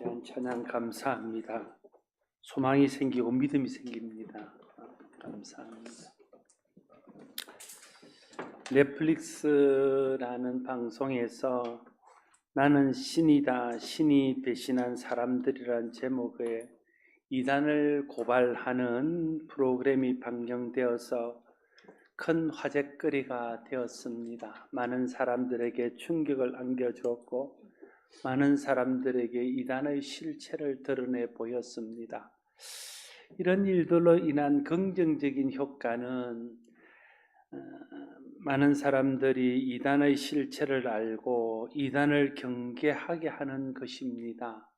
귀한 찬양 감사합니다. 소망이 생기고 믿음이 생깁니다. 감사합니다. 넷플릭스라는 방송에서 나는 신이다, 신이 배신한 사람들이란 제목의 이단을 고발하는 프로그램이 방영되어서 큰 화제거리가 되었습니다. 많은 사람들에게 충격을 안겨주었고 많은 사람들에게 이단의 실체를 드러내 보였습니다. 이런 일들로 인한 긍정적인 효과는 많은 사람들이 이단의 실체를 알고 이단을 경계하게 하는 것입니다.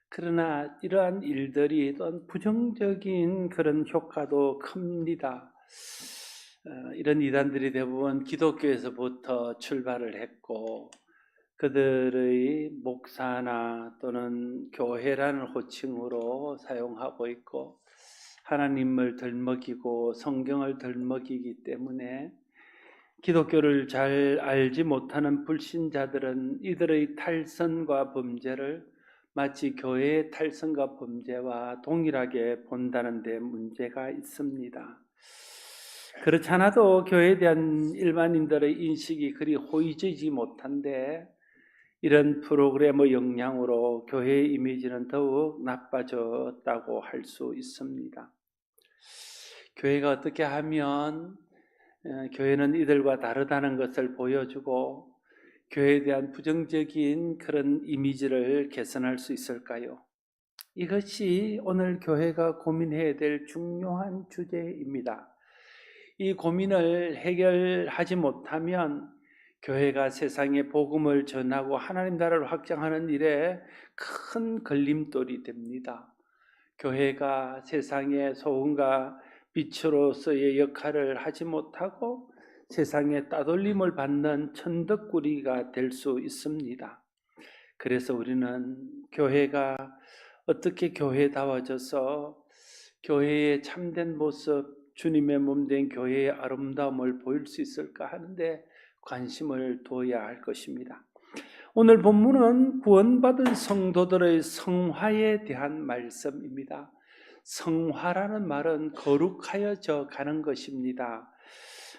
그러나 이러한 일들이 또한 부정적인 그런 효과도 큽니다. 이런 이단들이 대부분 기독교에서부터 출발을 했고 그들의 목사나 또는 교회라는 호칭으로 사용하고 있고 하나님을 덜먹이고 성경을 덜먹이기 때문에 기독교를 잘 알지 못하는 불신자들은 이들의 탈선과 범죄를 마치 교회의 탈선과 범죄와 동일하게 본다는 데 문제가 있습니다. 그렇지 않아도 교회에 대한 일반인들의 인식이 그리 호의적이지 못한데 이런 프로그램의 영향으로 교회의 이미지는 더욱 나빠졌다고 할 수 있습니다. 교회가 어떻게 하면 교회는 이들과 다르다는 것을 보여주고 교회에 대한 부정적인 그런 이미지를 개선할 수 있을까요? 이것이 오늘 교회가 고민해야 될 중요한 주제입니다. 이 고민을 해결하지 못하면 교회가 세상에 복음을 전하고 하나님 나라를 확장하는 일에 큰 걸림돌이 됩니다. 교회가 세상의 소금과 빛으로서의 역할을 하지 못하고 세상에 따돌림을 받는 천덕꾸리가 될 수 있습니다. 그래서 우리는 교회가 어떻게 교회다워져서 교회의 참된 모습, 주님의 몸된 교회의 아름다움을 보일 수 있을까 하는데 관심을 두어야 할 것입니다. 오늘 본문은 구원받은 성도들의 성화에 대한 말씀입니다. 성화라는 말은 거룩하여져 가는 것입니다.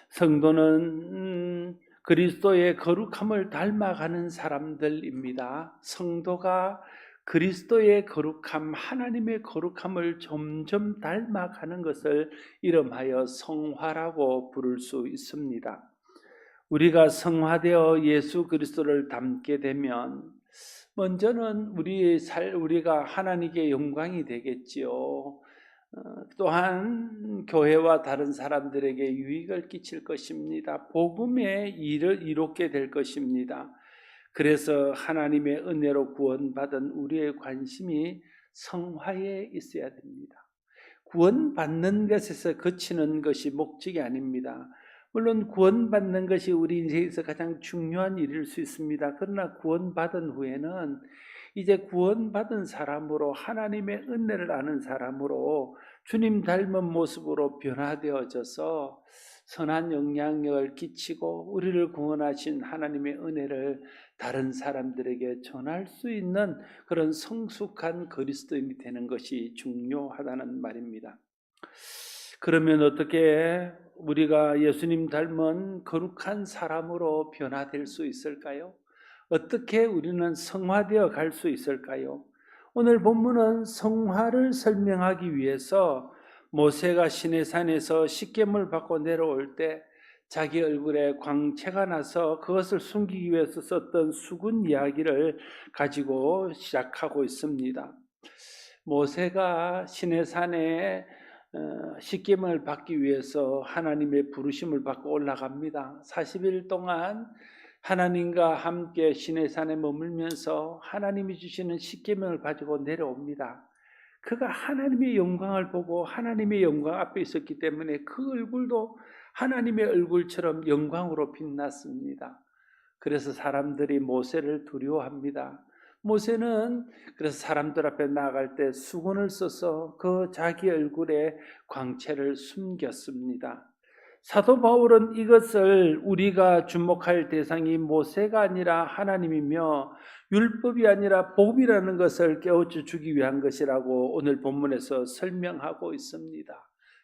성도는 그리스도의 거룩함을 닮아가는 사람들입니다. 성도가 그리스도의 거룩함, 하나님의 거룩함을 점점 닮아가는 것을 이름하여 성화라고 부를 수 있습니다. 우리가 성화되어 예수 그리스도를 닮게 되면 먼저는 우리가 하나님께 영광이 되겠지요. 또한 교회와 다른 사람들에게 유익을 끼칠 것입니다. 복음에 이롭게 될 것입니다. 그래서 하나님의 은혜로 구원받은 우리의 관심이 성화에 있어야 됩니다. 구원받는 것에서 그치는 것이 목적이 아닙니다. 물론 구원받는 것이 우리 인생에서 가장 중요한 일일 수 있습니다. 그러나 구원받은 후에는 이제 구원받은 사람으로 하나님의 은혜를 아는 사람으로 주님 닮은 모습으로 변화되어져서 선한 영향력을 끼치고 우리를 구원하신 하나님의 은혜를 다른 사람들에게 전할 수 있는 그런 성숙한 그리스도인이 되는 것이 중요하다는 말입니다. 그러면 어떻게 우리가 예수님 닮은 거룩한 사람으로 변화될 수 있을까요? 어떻게 우리는 성화되어 갈 수 있을까요? 오늘 본문은 성화를 설명하기 위해서 모세가 시내산에서 십계명을 받고 내려올 때 자기 얼굴에 광채가 나서 그것을 숨기기 위해서 썼던 수군 이야기를 가지고 시작하고 있습니다. 모세가 시내산에 십계명을 받기 위해서 하나님의 부르심을 받고 올라갑니다. 40일 동안 하나님과 함께 시내산에 머물면서 하나님이 주시는 십계명을 가지고 내려옵니다. 그가 하나님의 영광을 보고 하나님의 영광 앞에 있었기 때문에 그 얼굴도 하나님의 얼굴처럼 영광으로 빛났습니다. 그래서 사람들이 모세를 두려워합니다. 모세는 그래서 사람들 앞에 나아갈 때 수건을 써서 그 자기 얼굴에 광채를 숨겼습니다. 사도 바울은 이것을 우리가 주목할 대상이 모세가 아니라 하나님이며 율법이 아니라 복음이라는 것을 깨우쳐 주기 위한 것이라고 오늘 본문에서 설명하고 있습니다.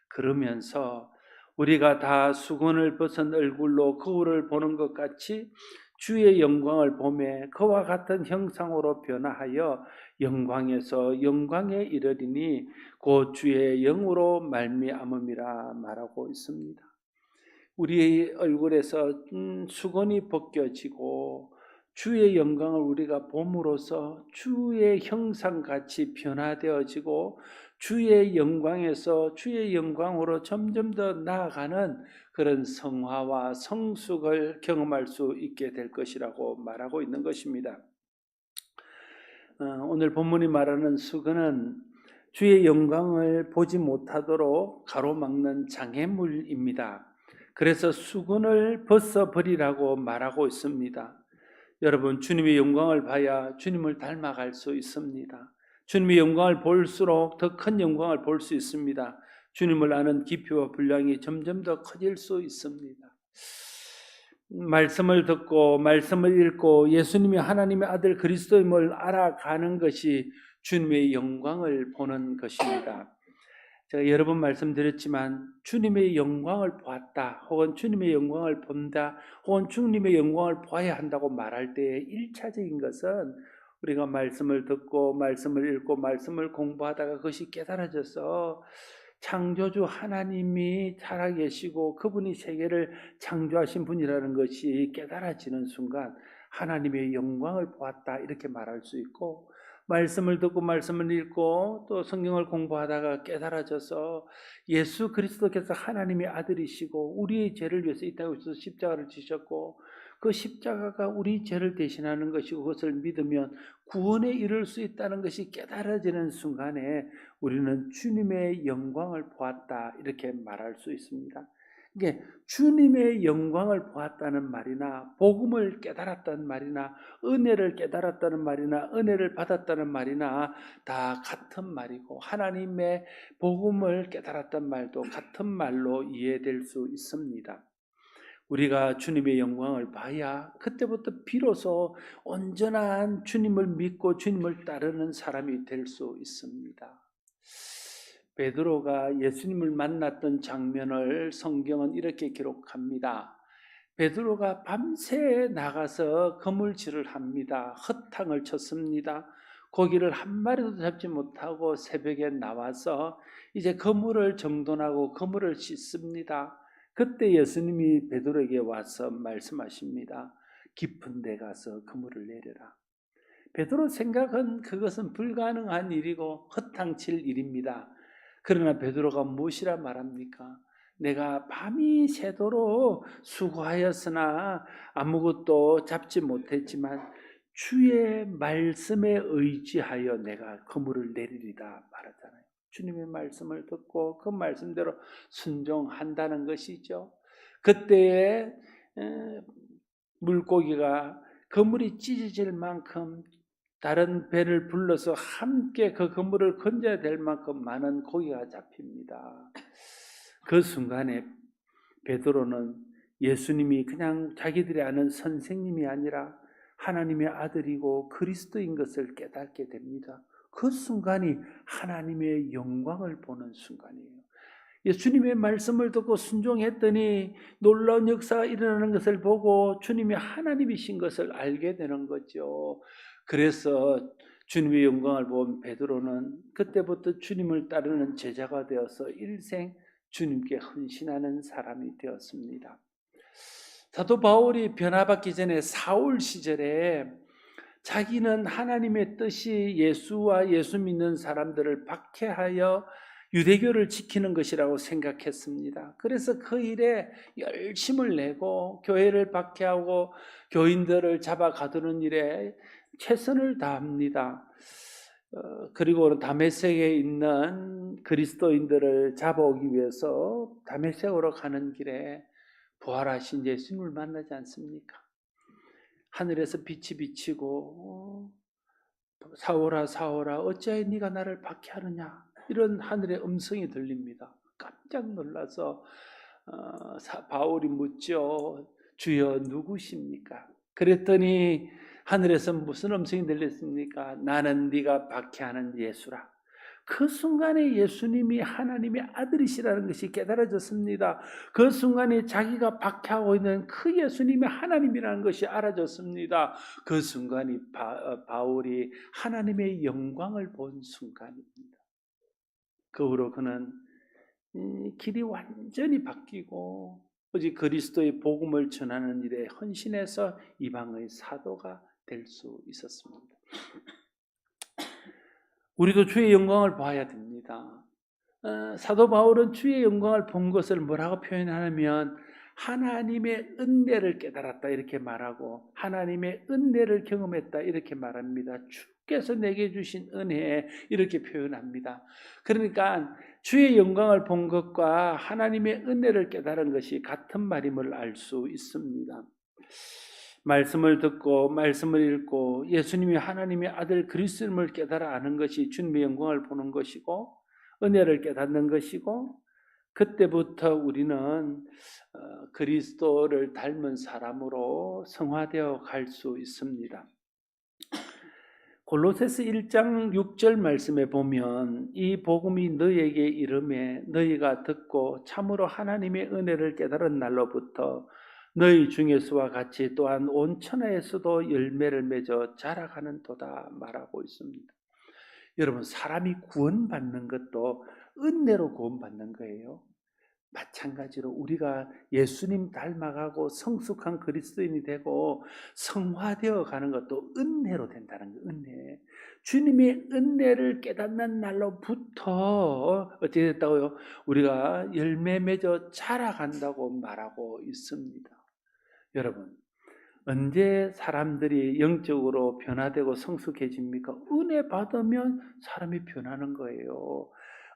그러면서 우리가 다 수건을 벗은 얼굴로 거울을 보는 것 같이 주의 영광을 보매 그와 같은 형상으로 변화하여 영광에서 영광에 이르리니 곧 주의 영으로 말미암음이라 말하고 있습니다. 우리의 얼굴에서 수건이 벗겨지고 주의 영광을 우리가 봄으로써 주의 형상같이 변화되어지고 주의 영광에서 주의 영광으로 점점 더 나아가는 그런 성화와 성숙을 경험할 수 있게 될 것이라고 말하고 있는 것입니다. 오늘 본문이 말하는 수건은 주의 영광을 보지 못하도록 가로막는 장애물입니다. 그래서 수건을 벗어버리라고 말하고 있습니다. 여러분, 주님의 영광을 봐야 주님을 닮아갈 수 있습니다. 주님의 영광을 볼수록 더 큰 영광을 볼 수 있습니다. 주님을 아는 깊이와 분량이 점점 더 커질 수 있습니다. 말씀을 듣고 말씀을 읽고 예수님이 하나님의 아들 그리스도임을 알아가는 것이 주님의 영광을 보는 것입니다. 제가 여러 번 말씀드렸지만 주님의 영광을 보았다 혹은 주님의 영광을 본다 혹은 주님의 영광을 보아야 한다고 말할 때의 1차적인 것은 우리가 말씀을 듣고 말씀을 읽고 말씀을 공부하다가 그것이 깨달아져서 창조주 하나님이 살아계시고 그분이 세계를 창조하신 분이라는 것이 깨달아지는 순간 하나님의 영광을 보았다 이렇게 말할 수 있고, 말씀을 듣고 말씀을 읽고 또 성경을 공부하다가 깨달아져서 예수 그리스도께서 하나님의 아들이시고 우리의 죄를 위해서 이 땅에 오셔서 십자가를 지셨고 그 십자가가 우리 죄를 대신하는 것이고 그것을 믿으면 구원에 이를 수 있다는 것이 깨달아지는 순간에 우리는 주님의 영광을 보았다 이렇게 말할 수 있습니다. 이게 주님의 영광을 보았다는 말이나 복음을 깨달았다는 말이나 은혜를 깨달았다는 말이나 은혜를 받았다는 말이나 다 같은 말이고 하나님의 복음을 깨달았다는 말도 같은 말로 이해될 수 있습니다. 우리가 주님의 영광을 봐야 그때부터 비로소 온전한 주님을 믿고 주님을 따르는 사람이 될 수 있습니다. 베드로가 예수님을 만났던 장면을 성경은 이렇게 기록합니다. 베드로가 밤새 나가서 그물질을 합니다. 헛탕을 쳤습니다. 고기를 한 마리도 잡지 못하고 새벽에 나와서 이제 그물을 정돈하고 그물을 씻습니다. 그때 예수님이 베드로에게 와서 말씀하십니다. 깊은 데 가서 그물을 내려라. 베드로 생각은 그것은 불가능한 일이고 헛탕칠 일입니다. 그러나 베드로가 무엇이라 말합니까? 내가 밤이 새도록 수고하였으나 아무것도 잡지 못했지만 주의 말씀에 의지하여 내가 그물을 내리리다 말하잖아요. 주님의 말씀을 듣고 그 말씀대로 순종한다는 것이죠. 그때에 물고기가 그물이 찢어질 만큼 다른 배를 불러서 함께 그 그물을 건져야 될 만큼 많은 고기가 잡힙니다. 그 순간에 베드로는 예수님이 그냥 자기들이 아는 선생님이 아니라 하나님의 아들이고 그리스도인 것을 깨닫게 됩니다. 그 순간이 하나님의 영광을 보는 순간이에요. 예수님의 말씀을 듣고 순종했더니 놀라운 역사가 일어나는 것을 보고 주님이 하나님이신 것을 알게 되는 거죠. 그래서 주님의 영광을 본 베드로는 그때부터 주님을 따르는 제자가 되어서 일생 주님께 헌신하는 사람이 되었습니다. 사도 바울이 변화받기 전에 사울 시절에 자기는 하나님의 뜻이 예수와 예수 믿는 사람들을 박해하여 유대교를 지키는 것이라고 생각했습니다. 그래서 그 일에 열심을 내고 교회를 박해하고 교인들을 잡아 가두는 일에 최선을 다합니다. 그리고 다메섹에 있는 그리스도인들을 잡아오기 위해서 다메섹으로 가는 길에 부활하신 예수님을 만나지 않습니까? 하늘에서 빛이 비치고 사오라 사오라 어찌하여 네가 나를 박해하느냐 이런 하늘의 음성이 들립니다. 깜짝 놀라서 바울이 묻죠. 주여 누구십니까? 그랬더니 하늘에서 무슨 음성이 들렸습니까? 나는 네가 박해하는 예수라. 그 순간에 예수님이 하나님의 아들이시라는 것이 깨달아졌습니다. 그 순간에 자기가 박해하고 있는 그 예수님이 하나님이라는 것이 알아졌습니다. 그 순간이 바울이 하나님의 영광을 본 순간입니다. 그 후로 그는 길이 완전히 바뀌고 오직 그리스도의 복음을 전하는 일에 헌신해서 이방의 사도가 될 수 있었습니다. 우리도 주의 영광을 봐야 됩니다. 사도 바울은 주의 영광을 본 것을 뭐라고 표현하냐면 하나님의 은혜를 깨달았다 이렇게 말하고 하나님의 은혜를 경험했다 이렇게 말합니다. 주께서 내게 주신 은혜 이렇게 표현합니다. 그러니까 주의 영광을 본 것과 하나님의 은혜를 깨달은 것이 같은 말임을 알 수 있습니다. 말씀을 듣고 말씀을 읽고 예수님이 하나님의 아들 그리스도임을 깨달아 아는 것이 주님의 영광을 보는 것이고 은혜를 깨닫는 것이고 그때부터 우리는 그리스도를 닮은 사람으로 성화되어 갈 수 있습니다. 골로새서 1장 6절 말씀에 보면 이 복음이 너희에게 이르매 너희가 듣고 참으로 하나님의 은혜를 깨달은 날로부터 너희 중에서와 같이 또한 온 천하에서도 열매를 맺어 자라가는 도다 말하고 있습니다. 여러분 사람이 구원받는 것도 은혜로 구원받는 거예요. 마찬가지로 우리가 예수님 닮아가고 성숙한 그리스도인이 되고 성화되어 가는 것도 은혜로 된다는 거예요. 은혜. 주님의 은혜를 깨닫는 날로부터 어떻게 됐다고요? 우리가 열매 맺어 자라간다고 말하고 있습니다. 여러분 언제 사람들이 영적으로 변화되고 성숙해집니까? 은혜 받으면 사람이 변하는 거예요.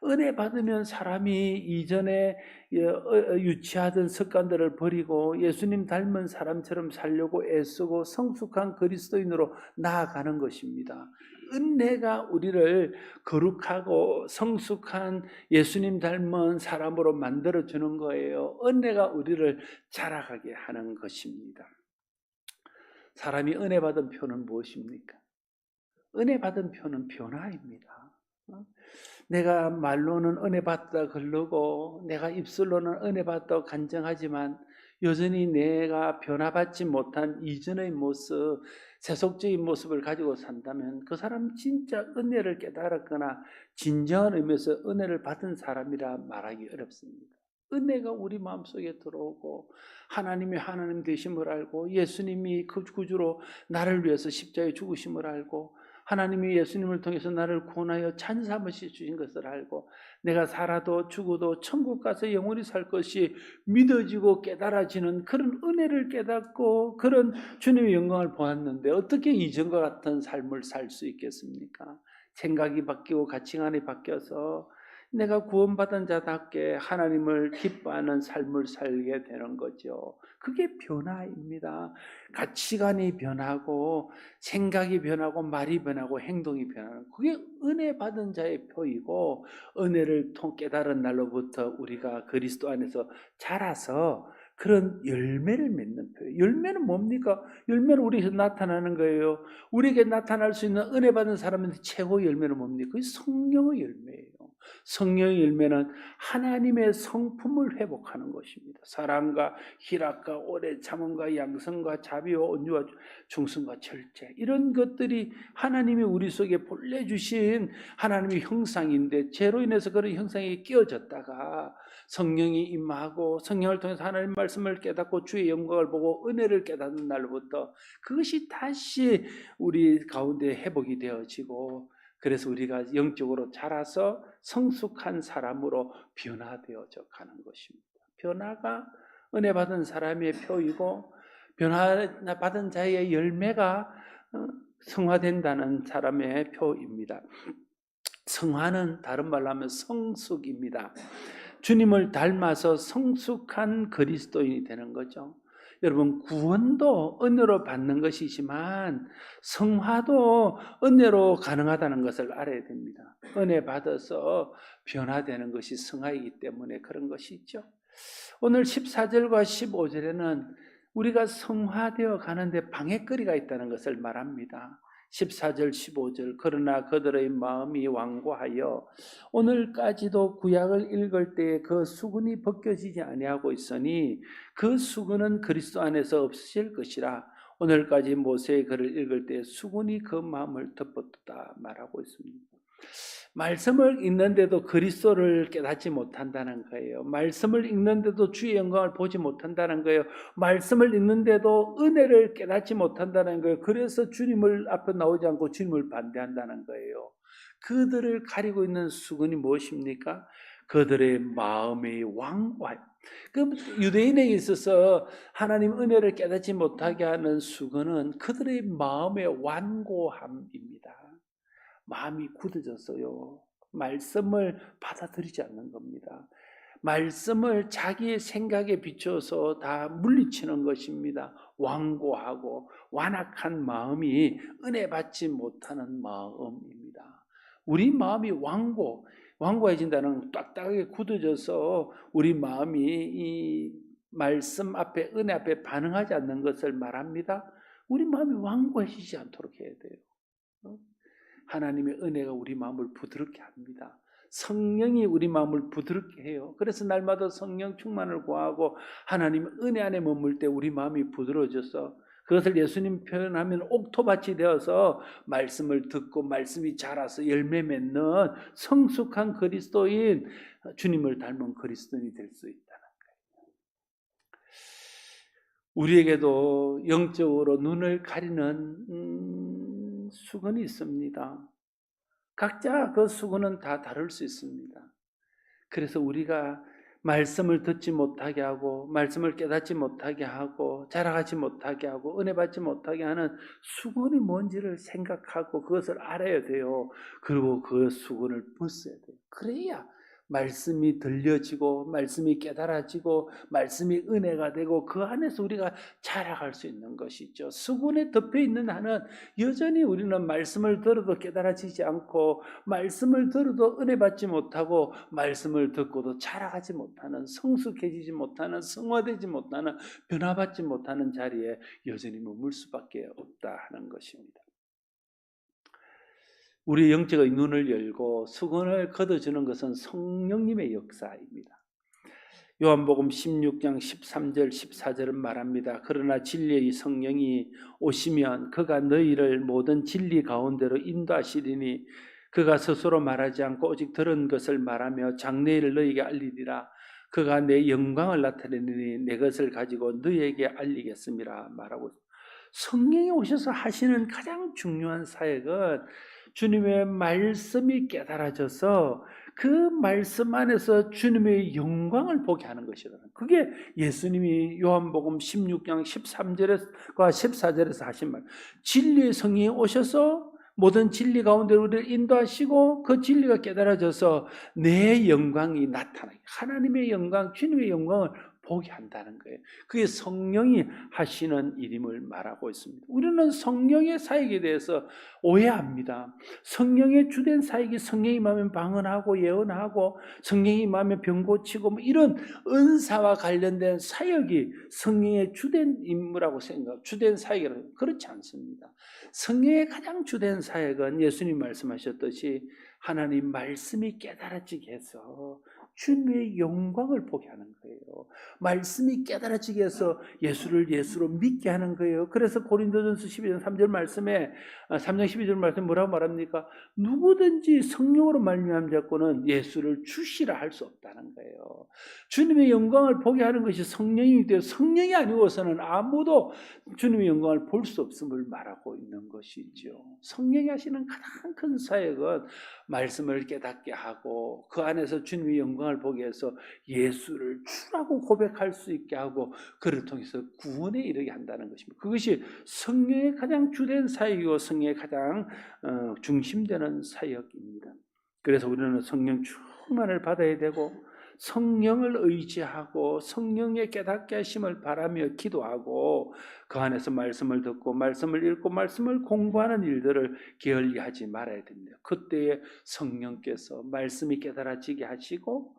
은혜 받으면 사람이 이전에 유치하던 습관들을 버리고 예수님 닮은 사람처럼 살려고 애쓰고 성숙한 그리스도인으로 나아가는 것입니다. 은혜가 우리를 거룩하고 성숙한 예수님 닮은 사람으로 만들어주는 거예요. 은혜가 우리를 자라가게 하는 것입니다. 사람이 은혜 받은 표는 무엇입니까? 은혜 받은 표는 변화입니다. 내가 말로는 은혜 받다 그러고 내가 입술로는 은혜 받다 간증하지만 여전히 내가 변화받지 못한 이전의 모습, 세속적인 모습을 가지고 산다면 그 사람 진짜 은혜를 깨달았거나 진정한 의미에서 은혜를 받은 사람이라 말하기 어렵습니다. 은혜가 우리 마음속에 들어오고 하나님이 하나님 되심을 알고 예수님이 그 구주로 나를 위해서 십자가에 죽으심을 알고 하나님이 예수님을 통해서 나를 구원하여 찬사함없이 주신 것을 알고 내가 살아도 죽어도 천국 가서 영원히 살 것이 믿어지고 깨달아지는 그런 은혜를 깨닫고 그런 주님의 영광을 보았는데 어떻게 이전과 같은 삶을 살 수 있겠습니까? 생각이 바뀌고 가치관이 바뀌어서 내가 구원받은 자답게 하나님을 기뻐하는 삶을 살게 되는 거죠. 그게 변화입니다. 가치관이 변하고 생각이 변하고 말이 변하고 행동이 변하는 그게 은혜 받은 자의 표이고 은혜를 깨달은 날로부터 우리가 그리스도 안에서 자라서 그런 열매를 맺는 표예요. 열매는 뭡니까? 열매는 우리에서 나타나는 거예요. 우리에게 나타날 수 있는 은혜 받은 사람한테 최고 열매는 뭡니까? 그게 성령의 열매예요. 성령의 열매는 하나님의 성품을 회복하는 것입니다. 사랑과 희락과 오래 참음과 양성과 자비와 온유와 충성과 절제 이런 것들이 하나님이 우리 속에 본래 주신 하나님의 형상인데 죄로 인해서 그런 형상이 끼어졌다가 성령이 임하고 성령을 통해서 하나님 말씀을 깨닫고 주의 영광을 보고 은혜를 깨닫는 날부터 그것이 다시 우리 가운데 회복이 되어지고 그래서 우리가 영적으로 자라서 성숙한 사람으로 변화되어져 가는 것입니다. 변화가 은혜 받은 사람의 표이고 변화 받은 자의 열매가 성화된다는 사람의 표입니다. 성화는 다른 말로 하면 성숙입니다. 주님을 닮아서 성숙한 그리스도인이 되는 거죠. 여러분 구원도 은혜로 받는 것이지만 성화도 은혜로 가능하다는 것을 알아야 됩니다. 은혜 받아서 변화되는 것이 성화이기 때문에 그런 것이 있죠. 오늘 14절과 15절에는 우리가 성화되어 가는데 방해거리가 있다는 것을 말합니다. 14절 15절 그러나 그들의 마음이 완고하여 오늘까지도 구약을 읽을 때에 그 수건이 벗겨지지 아니하고 있으니 그 수건은 그리스도 안에서 없으실 것이라. 오늘까지 모세의 글을 읽을 때 수건이 그 마음을 덮었다 말하고 있습니다. 말씀을 읽는데도 그리스도를 깨닫지 못한다는 거예요. 말씀을 읽는데도 주의 영광을 보지 못한다는 거예요. 말씀을 읽는데도 은혜를 깨닫지 못한다는 거예요. 그래서 주님을 앞에 나오지 않고 주님을 반대한다는 거예요. 그들을 가리고 있는 수건이 무엇입니까? 그들의 마음의 완고함. 그 유대인에게 있어서 하나님 은혜를 깨닫지 못하게 하는 수건은 그들의 마음의 완고함입니다. 마음이 굳어졌어요. 말씀을 받아들이지 않는 겁니다. 말씀을 자기의 생각에 비춰서 다 물리치는 것입니다. 완고하고 완악한 마음이 은혜 받지 못하는 마음입니다. 우리 마음이 완고해진다는 딱딱하게 굳어져서 우리 마음이 이 말씀 앞에 은혜 앞에 반응하지 않는 것을 말합니다. 우리 마음이 완고해지지 않도록 해야 돼요. 하나님의 은혜가 우리 마음을 부드럽게 합니다. 성령이 우리 마음을 부드럽게 해요. 그래서 날마다 성령 충만을 구하고 하나님의 은혜 안에 머물 때 우리 마음이 부드러워져서 그것을 예수님 표현하면 옥토밭이 되어서 말씀을 듣고 말씀이 자라서 열매 맺는 성숙한 그리스도인, 주님을 닮은 그리스도인이 될 수 있다는 거예요. 우리에게도 영적으로 눈을 가리는 수건이 있습니다. 각자 그 수건은 다 다를 수 있습니다. 그래서 우리가 말씀을 듣지 못하게 하고 말씀을 깨닫지 못하게 하고 자라가지 못하게 하고 은혜 받지 못하게 하는 수건이 뭔지를 생각하고 그것을 알아야 돼요. 그리고 그 수건을 벗어야 돼요. 그래야 말씀이 들려지고 말씀이 깨달아지고 말씀이 은혜가 되고 그 안에서 우리가 자라갈 수 있는 것이죠. 수건에 덮여 있는 한은 여전히 우리는 말씀을 들어도 깨달아지지 않고 말씀을 들어도 은혜 받지 못하고 말씀을 듣고도 자라가지 못하는, 성숙해지지 못하는, 성화되지 못하는, 변화받지 못하는 자리에 여전히 머물 수밖에 없다 하는 것입니다. 우리 영적의 눈을 열고 수건을 걷어주는 것은 성령님의 역사입니다. 요한복음 16장 13절 14절은 말합니다. 그러나 진리의 성령이 오시면 그가 너희를 모든 진리 가운데로 인도하시리니 그가 스스로 말하지 않고 오직 들은 것을 말하며 장래일을 너희에게 알리리라. 그가 내 영광을 나타내니 내 것을 가지고 너희에게 알리겠습니다 말하고 있습니다. 성령이 오셔서 하시는 가장 중요한 사역은 주님의 말씀이 깨달아져서 그 말씀 안에서 주님의 영광을 보게 하는 것이라는, 그게 예수님이 요한복음 16장 13절과 14절에서 하신 말, 진리의 성령이 오셔서 모든 진리 가운데 우리를 인도하시고 그 진리가 깨달아져서 내 영광이 나타나게, 하나님의 영광, 주님의 영광을 보게 한다는 거예요. 그게 성령이 하시는 일임을 말하고 있습니다. 우리는 성령의 사역에 대해서 오해합니다. 성령의 주된 사역이 성령이 임하면 방언하고 예언하고 성령이 임하면 병 고치고 뭐 이런 은사와 관련된 사역이 성령의 주된 임무라고 주된 사역이라고, 그렇지 않습니다. 성령의 가장 주된 사역은 예수님 말씀하셨듯이 하나님 말씀이 깨달아지게 해서 주님의 영광을 보게 하는 거예요. 말씀이 깨달아지게 해서 예수를 예수로 믿게 하는 거예요. 그래서 고린도전서 12장 3절 말씀에 3장 12절 말씀에 뭐라고 말합니까? 누구든지 성령으로 말미암은 자고는 예수를 주시라 할 수 없다는 거예요. 주님의 영광을 보게 하는 것이 성령이 되어 성령이 아니고서는 아무도 주님의 영광을 볼 수 없음을 말하고 있는 것이죠. 성령이 하시는 가장 큰 사역은 말씀을 깨닫게 하고 그 안에서 주님의 영광을 보게 해서 예수를 주라고 고백할 수 있게 하고 그를 통해서 구원에 이르게 한다는 것입니다. 그것이 성령의 가장 주된 사역이고 성령의 가장 중심되는 사역입니다. 그래서 우리는 성령 충만을 받아야 되고 성령을 의지하고 성령의 깨닫게 하심을 바라며 기도하고 그 안에서 말씀을 듣고 말씀을 읽고 말씀을 공부하는 일들을 게을리하지 말아야 됩니다. 그때에 성령께서 말씀이 깨달아지게 하시고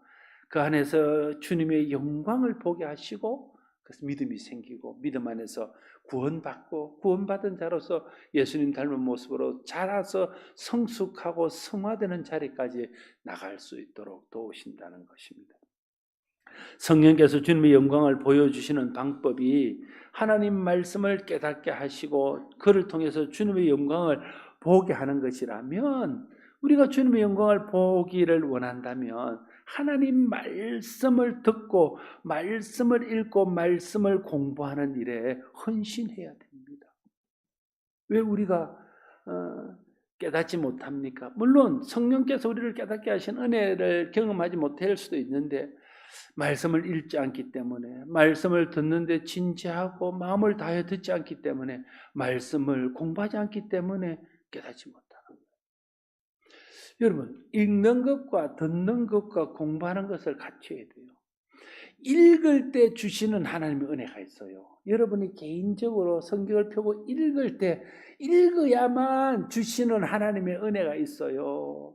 그 안에서 주님의 영광을 보게 하시고 그래서 믿음이 생기고 믿음 안에서 구원받고 구원받은 자로서 예수님 닮은 모습으로 자라서 성숙하고 성화되는 자리까지 나갈 수 있도록 도우신다는 것입니다. 성령께서 주님의 영광을 보여주시는 방법이 하나님 말씀을 깨닫게 하시고 그를 통해서 주님의 영광을 보게 하는 것이라면 우리가 주님의 영광을 보기를 원한다면 하나님 말씀을 듣고 말씀을 읽고 말씀을 공부하는 일에 헌신해야 됩니다. 왜 우리가 깨닫지 못합니까? 물론 성령께서 우리를 깨닫게 하신 은혜를 경험하지 못할 수도 있는데 말씀을 읽지 않기 때문에 말씀을 듣는데 진지하고 마음을 다해 듣지 않기 때문에 말씀을 공부하지 않기 때문에 깨닫지 못하는 거예요. 여러분 읽는 것과 듣는 것과 공부하는 것을 같이 해야 돼요. 읽을 때 주시는 하나님의 은혜가 있어요. 여러분이 개인적으로 성경을 펴고 읽을 때 읽어야만 주시는 하나님의 은혜가 있어요.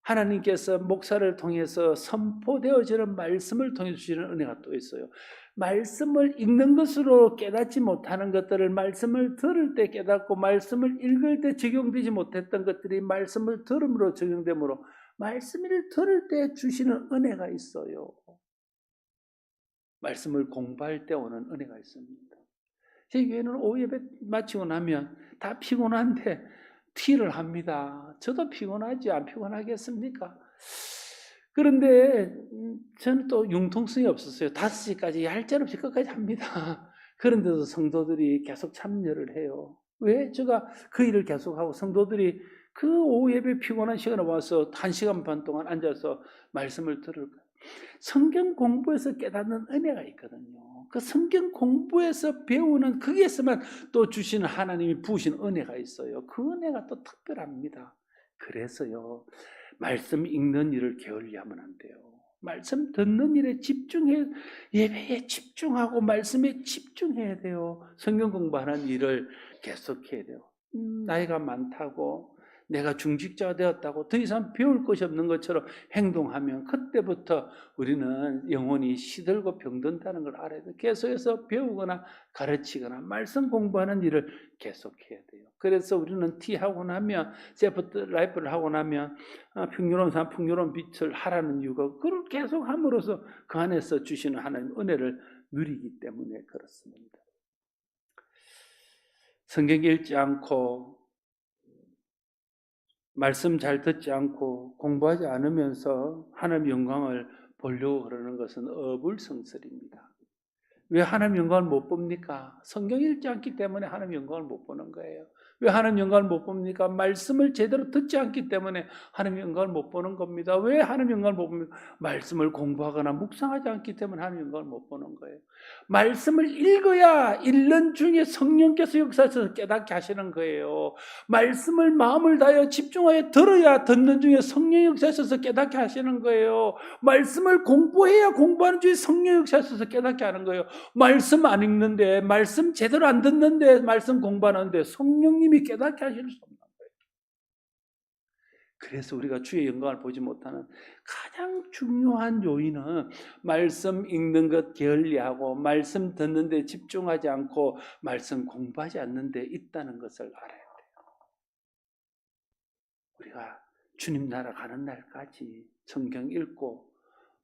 하나님께서 목사를 통해서 선포되어지는 말씀을 통해 주시는 은혜가 또 있어요. 말씀을 읽는 것으로 깨닫지 못하는 것들을 말씀을 들을 때 깨닫고 말씀을 읽을 때 적용되지 못했던 것들이 말씀을 들음으로 적용되므로 말씀을 들을 때 주시는 은혜가 있어요. 말씀을 공부할 때 오는 은혜가 있습니다. 제 교회는 오후 예배 마치고 나면 다 피곤한데 티를 합니다. 저도 피곤하지 안 피곤하겠습니까? 그런데 저는 또 융통성이 없었어요. 5시까지 얄짤없이 끝까지 합니다. 그런데도 성도들이 계속 참여를 해요. 왜? 제가 그 일을 계속하고 성도들이 그 오후 예배 피곤한 시간에 와서 1시간 반 동안 앉아서 말씀을 들을까요? 성경 공부에서 깨닫는 은혜가 있거든요. 그 성경 공부에서 배우는 거기에서만 또 주시는 하나님이 부으신 은혜가 있어요. 그 은혜가 또 특별합니다. 그래서요, 말씀 읽는 일을 게을리하면 안 돼요. 말씀 듣는 일에 집중해, 예배에 집중하고 말씀에 집중해야 돼요. 성경 공부하는 일을 계속해야 돼요. 나이가 많다고 내가 중직자가 되었다고 더 이상 배울 것이 없는 것처럼 행동하면 그때부터 우리는 영혼이 시들고 병든다는 걸 알아야 돼요. 계속해서 배우거나 가르치거나 말씀 공부하는 일을 계속해야 돼요. 그래서 우리는 T하고 나면 세프 라이프를 하고 나면 풍요로운 삶, 풍요로운 빛을 하라는 이유가 그걸 계속 함으로써 그 안에서 주시는 하나님의 은혜를 누리기 때문에 그렇습니다. 성경 읽지 않고 말씀 잘 듣지 않고 공부하지 않으면서 하나님 영광을 보려고 그러는 것은 어불성설입니다. 왜 하나님 영광을 못 봅니까? 성경 읽지 않기 때문에 하나님 영광을 못 보는 거예요. 왜 하나님 영광을 못 봅니까? 말씀을 제대로 듣지 않기 때문에 하나님 영광을 못 보는 겁니다. 왜 하나님 영광을 못 봅니까? 말씀을 공부하거나 묵상하지 않기 때문에 하나님 영광을 못 보는 거예요. 말씀을 읽어야 읽는 중에 성령께서 역사하셔서 깨닫게 하시는 거예요. 말씀을 마음을 다하여 집중하여 들어야 듣는 중에 성령이 역사하셔서 깨닫게 하시는 거예요. 말씀을 공부해야 공부하는 중에 성령이 역사하셔서 깨닫게 하는 거예요. 말씀 안 읽는데, 말씀 제대로 안 듣는데, 말씀 공부하는데 성령님이 깨닫게 하실 수 없는 거예요. 그래서 우리가 주의 영광을 보지 못하는 가장 중요한 요인은 말씀 읽는 것 게을리하고 말씀 듣는 데 집중하지 않고 말씀 공부하지 않는 데 있다는 것을 알아야 돼요. 우리가 주님 나라 가는 날까지 성경 읽고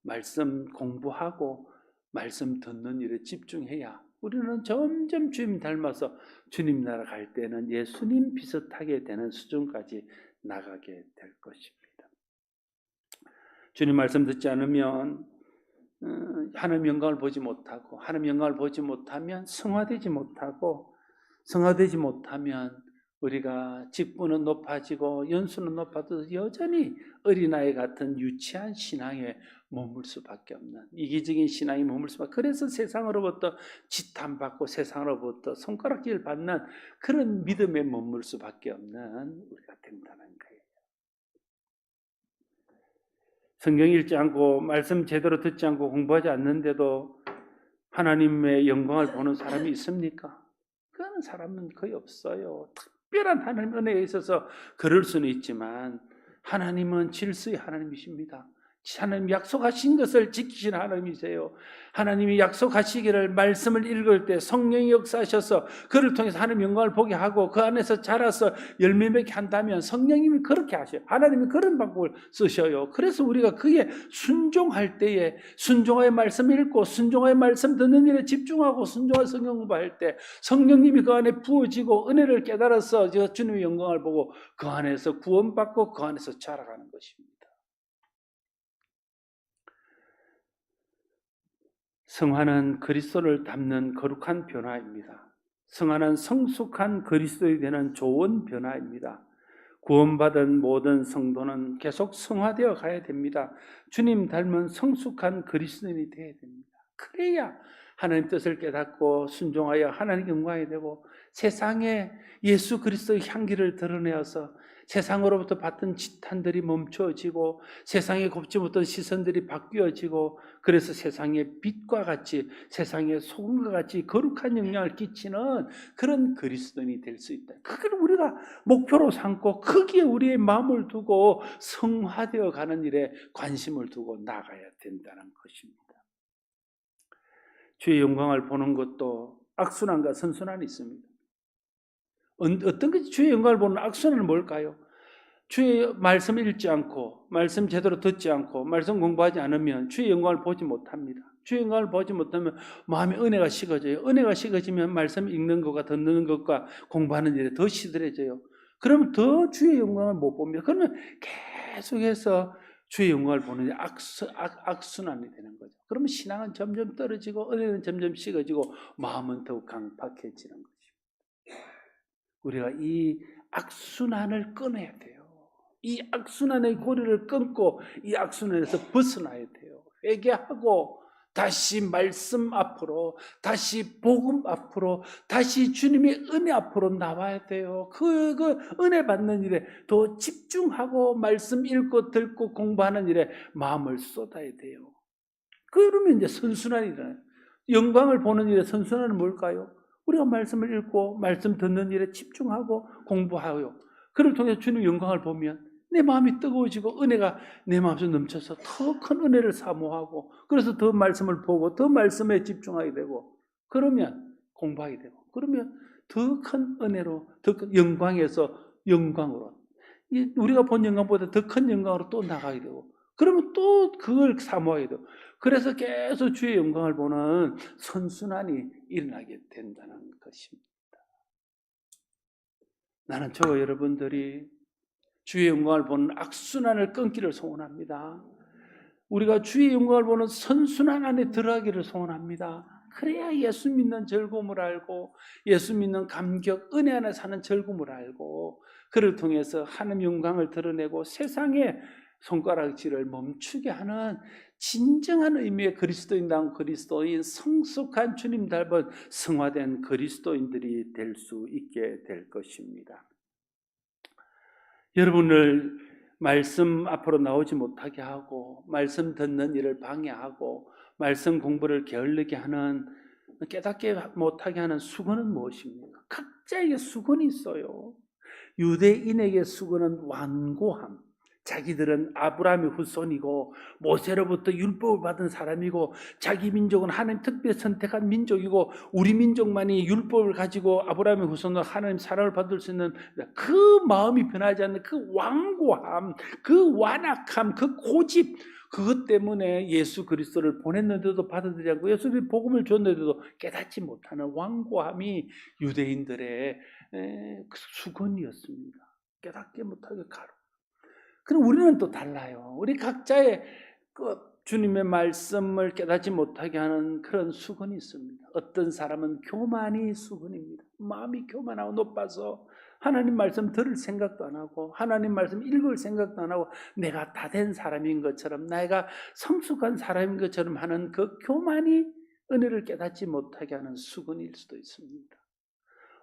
말씀 공부하고 말씀 듣는 일에 집중해야 우리는 점점 주님 닮아서 주님 나라 갈 때는 예수님 비슷하게 되는 수준까지 나가게 될 것입니다. 주님 말씀 듣지 않으면 하나님 영광을 보지 못하고 하나님 영광을 보지 못하면 성화되지 못하고 성화되지 못하면 우리가 직분은 높아지고 연수는 높아도 여전히 어린아이 같은 유치한 신앙에 머물 수밖에 없는 이기적인 신앙이 머물 수밖에. 그래서 세상으로부터 지탄받고 세상으로부터 손가락질 받는 그런 믿음에 머물 수밖에 없는 우리가 된다는 거예요. 성경 읽지 않고 말씀 제대로 듣지 않고 공부하지 않는데도 하나님의 영광을 보는 사람이 있습니까? 그런 사람은 거의 없어요. 특별한 하나님 은혜에 있어서 그럴 수는 있지만 하나님은 질서의 하나님이십니다. 하나님 약속하신 것을 지키신 하나님이세요. 하나님이 약속하시기를 말씀을 읽을 때 성령이 역사하셔서 그를 통해서 하나님 영광을 보게 하고 그 안에서 자라서 열매 맺게 한다면 성령님이 그렇게 하셔요. 하나님이 그런 방법을 쓰셔요. 그래서 우리가 그에 순종할 때에 순종하여 말씀 읽고 순종하여 말씀 듣는 일에 집중하고 순종하여 성경 공부할 때 성령님이 그 안에 부어지고 은혜를 깨달아서 주님의 영광을 보고 그 안에서 구원받고 그 안에서 자라가는 것입니다. 성화는 그리스도를 담는 거룩한 변화입니다. 성화는 성숙한 그리스도이 되는 좋은 변화입니다. 구원받은 모든 성도는 계속 성화되어 가야 됩니다. 주님 닮은 성숙한 그리스도인이 되어야 됩니다. 그래야 하나님 뜻을 깨닫고 순종하여 하나님 영광이 되고 세상에 예수 그리스도의 향기를 드러내어서 세상으로부터 받던 지탄들이 멈춰지고 세상에 곱지 못한 시선들이 바뀌어지고 그래서 세상의 빛과 같이 세상의 소금과 같이 거룩한 영향을 끼치는 그런 그리스도인이 될 수 있다. 그걸 우리가 목표로 삼고 거기에 우리의 마음을 두고 성화되어 가는 일에 관심을 두고 나가야 된다는 것입니다. 주의 영광을 보는 것도 악순환과 선순환이 있습니다. 어떤 것이 주의 영광을 보는 악순환은 뭘까요? 주의 말씀 읽지 않고 말씀 제대로 듣지 않고 말씀 공부하지 않으면 주의 영광을 보지 못합니다. 주의 영광을 보지 못하면 마음의 은혜가 식어져요. 은혜가 식어지면 말씀 읽는 것과 듣는 것과 공부하는 일에 더 시들해져요. 그러면 더 주의 영광을 못 봅니다. 그러면 계속해서 주의 영광을 보는 악순환이 되는 거죠. 그러면 신앙은 점점 떨어지고 은혜는 점점 식어지고 마음은 더욱 강팍해지는 거죠. 우리가 이 악순환을 끊어야 돼요. 이 악순환의 고리를 끊고 이 악순환에서 벗어나야 돼요. 회개하고 다시 말씀 앞으로, 다시 복음 앞으로, 다시 주님의 은혜 앞으로 나와야 돼요. 그 은혜 받는 일에 더 집중하고 말씀 읽고 듣고 공부하는 일에 마음을 쏟아야 돼요. 그러면 이제 선순환이 일어나요. 영광을 보는 일에 선순환은 뭘까요? 우리가 말씀을 읽고 말씀 듣는 일에 집중하고 공부하여 그를 통해 주님의 영광을 보면 내 마음이 뜨거워지고 은혜가 내 마음속에 넘쳐서 더 큰 은혜를 사모하고 그래서 더 말씀을 보고 더 말씀에 집중하게 되고 그러면 공부하게 되고 그러면 더 큰 은혜로 더 큰 영광에서 영광으로 우리가 본 영광보다 더 큰 영광으로 또 나가게 되고 그러면 또 그걸 사모하게 되고 그래서 계속 주의 영광을 보는 선순환이 일어나게 된다는 것입니다. 나는 저와 여러분들이 주의 영광을 보는 악순환을 끊기를 소원합니다. 우리가 주의 영광을 보는 선순환 안에 들어가기를 소원합니다. 그래야 예수 믿는 즐거움을 알고 예수 믿는 감격, 은혜 안에 사는 즐거움을 알고 그를 통해서 하나님 영광을 드러내고 세상에 손가락질을 멈추게 하는 진정한 의미의 그리스도인다운 그리스도인, 성숙한 주님 닮은 성화된 그리스도인들이 될 수 있게 될 것입니다. 여러분을 말씀 앞으로 나오지 못하게 하고 말씀 듣는 일을 방해하고 말씀 공부를 게을르게 하는 깨닫게 못하게 하는 수건은 무엇입니까? 각자에게 수건이 있어요. 유대인에게 수건은 완고함. 자기들은 아브라함의 후손이고 모세로부터 율법을 받은 사람이고 자기 민족은 하나님 특별히 선택한 민족이고 우리 민족만이 율법을 가지고 아브라함의 후손으로 하나님 사랑을 받을 수 있는 그 마음이 변하지 않는 그 완고함, 그 완악함, 그 고집 그것 때문에 예수 그리스도를 보냈는데도 받아들이지 않고 예수님이 복음을 줬는데도 깨닫지 못하는 완고함이 유대인들의 수건이었습니다. 깨닫게 못하게 가로. 그럼 우리는 또 달라요. 우리 각자의 그 주님의 말씀을 깨닫지 못하게 하는 그런 수건이 있습니다. 어떤 사람은 교만이 수건입니다. 마음이 교만하고 높아서 하나님 말씀 들을 생각도 안 하고 하나님 말씀 읽을 생각도 안 하고 내가 다 된 사람인 것처럼 내가 성숙한 사람인 것처럼 하는 그 교만이 은혜를 깨닫지 못하게 하는 수건일 수도 있습니다.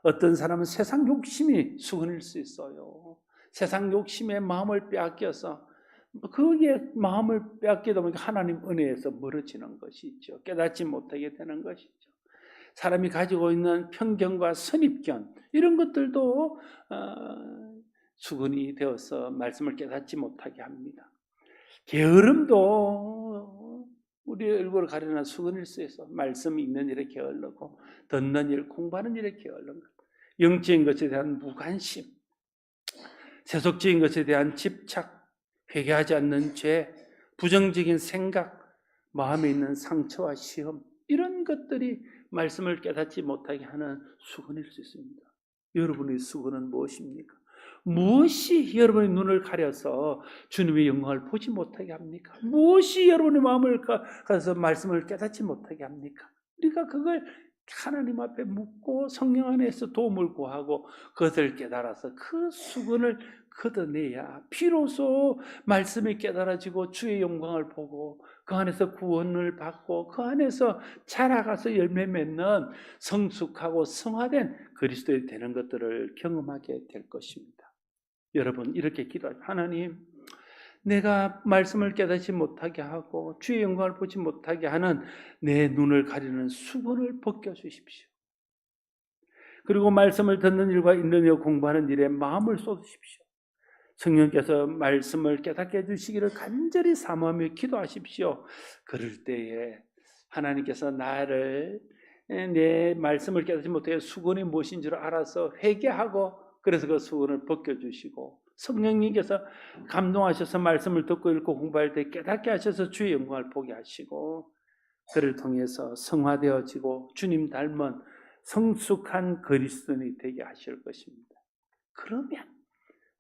어떤 사람은 세상 욕심이 수건일 수 있어요. 세상 욕심에 마음을 빼앗겨서 거기에 마음을 빼앗기다 보니까 하나님 은혜에서 멀어지는 것이죠. 깨닫지 못하게 되는 것이죠. 사람이 가지고 있는 편견과 선입견 이런 것들도 수건이 되어서 말씀을 깨닫지 못하게 합니다. 게으름도 우리의 얼굴을 가리는 수건일 수 있어. 말씀 읽는 일에 게을르고 듣는 일, 공부하는 일에 게을른 것. 영적인 것에 대한 무관심, 세속적인 것에 대한 집착, 회개하지 않는 죄, 부정적인 생각, 마음에 있는 상처와 시험, 이런 것들이 말씀을 깨닫지 못하게 하는 수건일 수 있습니다. 여러분의 수건은 무엇입니까? 무엇이 여러분의 눈을 가려서 주님의 영광을 보지 못하게 합니까? 무엇이 여러분의 마음을 가서 말씀을 깨닫지 못하게 합니까? 우리가 그걸 하나님 앞에 묻고 성령 안에서 도움을 구하고 그것을 깨달아서 그 수건을 걷어내야 비로소 말씀이 깨달아지고 주의 영광을 보고 그 안에서 구원을 받고 그 안에서 자라가서 열매 맺는 성숙하고 성화된 그리스도인이 되는 것들을 경험하게 될 것입니다. 여러분 이렇게 기도하죠. 하나님, 내가 말씀을 깨닫지 못하게 하고 주의 영광을 보지 못하게 하는 내 눈을 가리는 수건을 벗겨주십시오. 그리고 말씀을 듣는 일과 읽는 일, 공부하는 일에 마음을 쏟으십시오. 성령께서 말씀을 깨닫게 해주시기를 간절히 사모하며 기도하십시오. 그럴 때에 하나님께서 나를 내 말씀을 깨닫지 못해 수건이 무엇인 줄 알아서 회개하고 그래서 그 수건을 벗겨주시고 성령님께서 감동하셔서 말씀을 듣고 읽고 공부할 때 깨닫게 하셔서 주의 영광을 보게 하시고 그를 통해서 성화되어지고 주님 닮은 성숙한 그리스도인이 되게 하실 것입니다. 그러면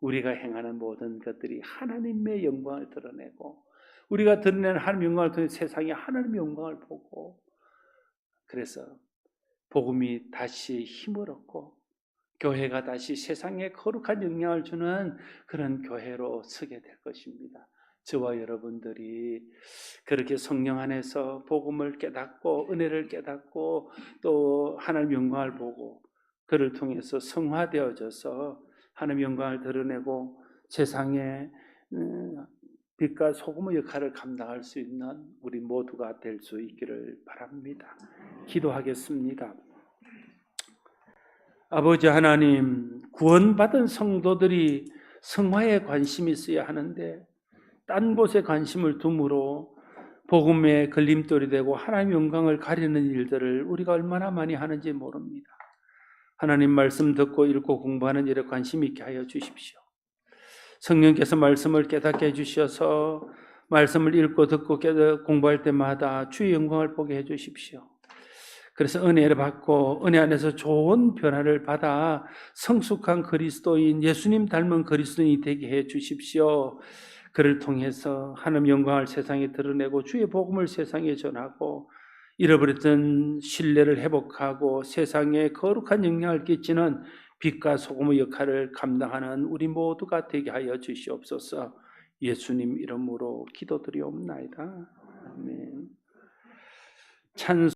우리가 행하는 모든 것들이 하나님의 영광을 드러내고 우리가 드러내는 하나님의 영광을 통해 세상이 하나님의 영광을 보고 그래서 복음이 다시 힘을 얻고 교회가 다시 세상에 거룩한 영향을 주는 그런 교회로 서게 될 것입니다. 저와 여러분들이 그렇게 성령 안에서 복음을 깨닫고 은혜를 깨닫고 또 하나님 영광을 보고 그를 통해서 성화되어져서 하나님 영광을 드러내고 세상에 빛과 소금의 역할을 감당할 수 있는 우리 모두가 될 수 있기를 바랍니다. 기도하겠습니다. 아버지 하나님, 구원받은 성도들이 성화에 관심이 있어야 하는데 딴 곳에 관심을 둠으로 복음의 걸림돌이 되고 하나님 영광을 가리는 일들을 우리가 얼마나 많이 하는지 모릅니다. 하나님 말씀 듣고 읽고 공부하는 일에 관심 있게 하여 주십시오. 성령께서 말씀을 깨닫게 해주셔서 말씀을 읽고 듣고 공부할 때마다 주의 영광을 보게 해주십시오. 그래서 은혜를 받고 은혜 안에서 좋은 변화를 받아 성숙한 그리스도인, 예수님 닮은 그리스도인이 되게 해 주십시오. 그를 통해서 하나님 영광을 세상에 드러내고 주의 복음을 세상에 전하고 잃어버렸던 신뢰를 회복하고 세상에 거룩한 영향을 끼치는 빛과 소금의 역할을 감당하는 우리 모두가 되게 하여 주시옵소서. 예수님 이름으로 기도드리옵나이다. 아멘. 찬